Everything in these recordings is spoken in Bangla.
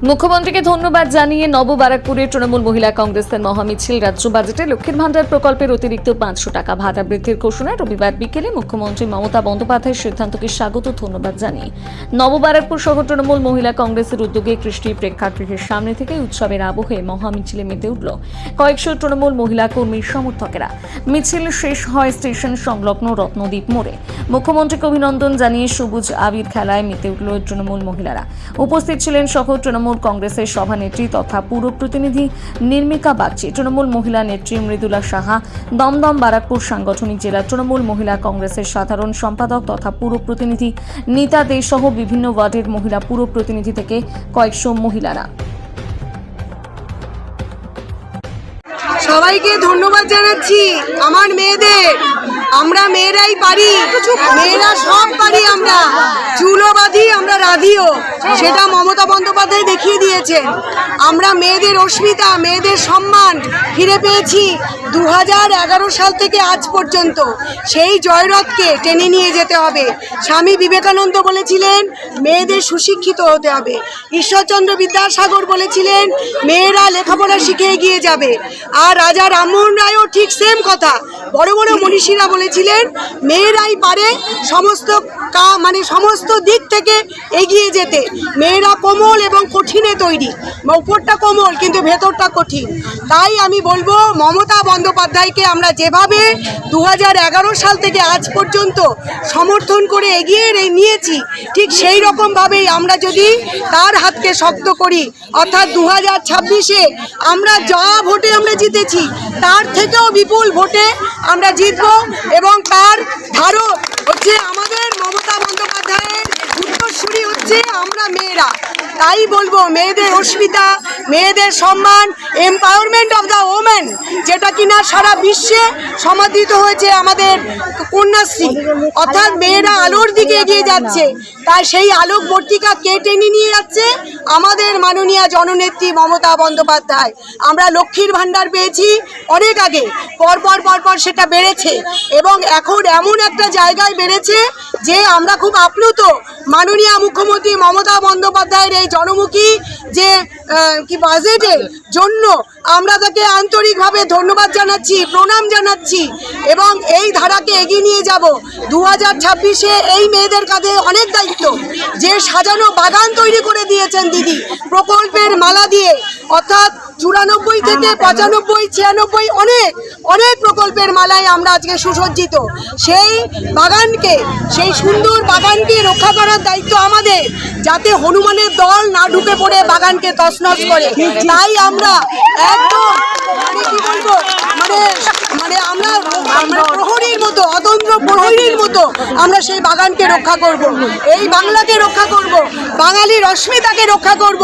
মুখ্যমন্ত্রীকে ধন্যবাদ জানিয়ে নববারাকপুরে তৃণমূল মহিলা কংগ্রেসের মহামিছিল। রাজ্য বাজেটে লক্ষ্মীর ভান্ডার প্রকল্পের অতিরিক্ত 500 টাকা ভাতা বৃদ্ধির ঘোষণায় রবিবার বিকেলে মুখ্যমন্ত্রী মমতা বন্দ্যোপাধ্যায়ের সিদ্ধান্তকে স্বাগত ধন্যবাদ জানিয়ে নববারাকপুর শহর তৃণমূল মহিলা কংগ্রেসের উদ্যোগে কৃষ্টি প্রেক্ষাগৃহের সামনে থেকে উৎসবের আবহে মহামিছিলে মেতে উঠল কয়েকশো তৃণমূল মহিলা কর্মীর সমর্থকেরা। মিছিল শেষ হয় স্টেশন সংলগ্ন রত্নদ্বীপ মোড়ে। মুখ্যমন্ত্রীকে অভিনন্দন জানিয়ে সবুজ আবির খেলায় মেতে উঠল তৃণমূল মহিলারা। উপস্থিত ছিলেন শহর তৃণমূল কংগ্রেসের সভানেত্রী তথা পুর প্রতিনিধি নির্মিকা বাগচি, তৃণমূল মহিলা নেত্রী মৃদুলা সাহা, দমদম বারাকপুর সাংগঠনিক জেলা তৃণমূল মহিলা কংগ্রেসের সাধারণ সম্পাদক তথা পুর প্রতিনিধি নীতা দে সহ বিভিন্ন ওয়ার্ডের মহিলা পুর প্রতিনিধি থেকে কয়েকশো মহিলারা। সবাইকে ধন্যবাদ জানাচ্ছি। আমার মেয়েদের, আমরা মেয়েরাই পারি, মেয়েরা সব পারি। আমরা চুলও বাঁধি, আমরা রাধিও, সেটা মমতা বন্দ্যোপাধ্যায় দেখিয়ে দিয়েছেন। আমরা মেয়েদের অস্মিতা, মেয়েদের সম্মান ফিরে পেয়েছি 2011 সাল থেকে আজ পর্যন্ত। সেই জয়রথকে টেনে নিয়ে যেতে হবে। স্বামী বিবেকানন্দ বলেছিলেন মেয়েদের সুশিক্ষিত হতে হবে। ঈশ্বরচন্দ্র বিদ্যাসাগর বলেছিলেন মেয়েরা লেখাপড়া শিখে এগিয়ে যাবে। আর রাজা রামমোহন রায়ও ঠিক সেম কথা। বড় বড় মনীষীরা বলেছিলেন মেয়েরাই পারে সমস্ত দিক থেকে এগিয়ে যেতে। মেয়েরা কোমল এবং কঠিনে তৈরি, উপরটা কোমল কিন্তু ভেতরটা কঠিন। তাই আমি বলবো মমতা বন্দ্যোপাধ্যায়কে আমরা যেভাবে 2011 সাল থেকে আজ পর্যন্ত সমর্থন করে এগিয়ে নিয়েছি, ঠিক সেই রকমভাবেই আমরা যদি তার হাতকে শক্ত করি, অর্থাৎ 2026-এ আমরা যা ভোটে আমরা জিতেছি তার থেকেও বিপুল ভোটে আমরা জিতব। এবং তার ধারক হচ্ছে আমাদের মমতা বন্দ্যোপাধ্যায়ের উত্তরসূরি হচ্ছে আমরা মেয়েরা। তাই বলবো মেয়েদের অস্মিতা, মেয়েদের সম্মান, এম্পাওয়ারমেন্ট অফ দ্য ওমেন, যেটা কিনা সারা বিশ্বে সমাদৃত হয়েছে আমাদের কন্যাশ্রী, অর্থাৎ মেয়েরা আলোর দিকে এগিয়ে যাচ্ছে। তাই সেই আলোকবর্তিকা কে টেনে নিয়ে যাচ্ছে? আমাদের মাননীয় জননেত্রী মমতা বন্দ্যোপাধ্যায়। আমরা লক্ষ্মীর ভান্ডার পেয়েছি অনেক আগে, পরপর সেটা বেড়েছে এবং এখন এমন একটা জায়গায় বেড়েছে যে আমরা খুব আপ্লুত। মাননীয় মুখ্যমন্ত্রী মমতা বন্দ্যোপাধ্যায়ের এই জনমুখী যে বাজেটের জন্য আমরা তাকে আন্তরিকভাবে ধন্যবাদ জানাচ্ছি, প্রণাম জানাচ্ছি এবং এই ধারাকে এগিয়ে নিয়ে যাব। 2026-এ এই মেয়েদের কাঁধে অনেক দায়িত্ব। যে সাজানো বাগান তৈরি করে দিয়েছেন দিদি প্রকল্পের মালা দিয়ে, অর্থাৎ 94 থেকে 95, 96 অনেক প্রকল্পের মালায় আমরা আজকে সুসজ্জিত। সেই বাগানকে, সেই সুন্দর বাগানকে রক্ষা করার দায়িত্ব আমাদের, যাতে হনুমানের দল না ঢুকে পড়ে বাগানকে তছনছ করে। তাই আমরা একদম কি বলবো আমরা প্রহরীর মতো, অতন্ত্র প্রহরীর মতো আমরা সেই বাগানকে রক্ষা করব, এই বাংলাকে রক্ষা করব, বাঙালির অস্মিতাকে রক্ষা করব।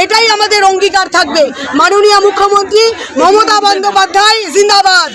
এটাই আমাদের অঙ্গীকার থাকবে। মাননীয় মুখ্যমন্ত্রী মমতা বন্দ্যোপাধ্যায় জিন্দাবাদ।